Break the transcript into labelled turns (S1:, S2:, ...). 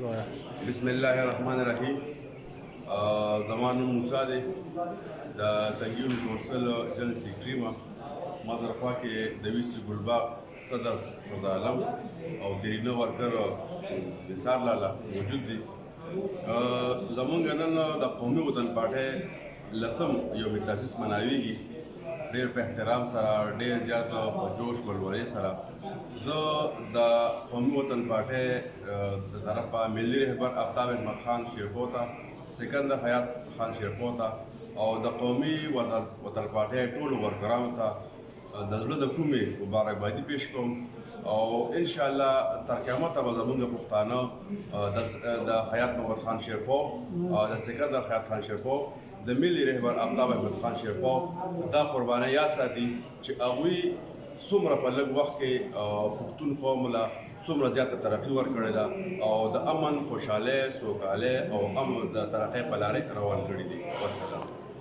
S1: بسم الله الرحمن الرحیم. زما نوم موسی دی، د تنګیونو کونسل جنرال سیکرټري یم. ما سره خوا کې د ویسي ګلباغ صدر سودا عالم او ګرینه ورکر نثار لالا موجود دي. زمونږ نن د قومي وطن پارټۍ لسم یوم تاسیس مناویږي، ډېر په احترام سره، ډېر زیات په جوش ولولې سره. زه د قومي وطن پارټۍ د طرفه ملي رهبر آفتاب احمد خان شیرپو ته، سکندر حیات خان شیرپو ته او د قومي وطن پارټۍ ټولو ورکرانو ته د زړه د کومې مبارکبادي پیش کوم او انشاءالله تر قیامته به زموږ پښتانه د حیات محمد خان شیرپو او د سکندر حیات خان شیرپو د ملي رهبر آفتاب احمد خان شیرپو دا قربانۍ یاد ساتي چې هغوی څومره په لږ وخت کې پښتون قوم له څومره زیاته ترقي ورکړې ده او د امن، خوشحالۍ، سوکالۍ او امن د ترقۍ په لارې روان کړي دي. والسلام.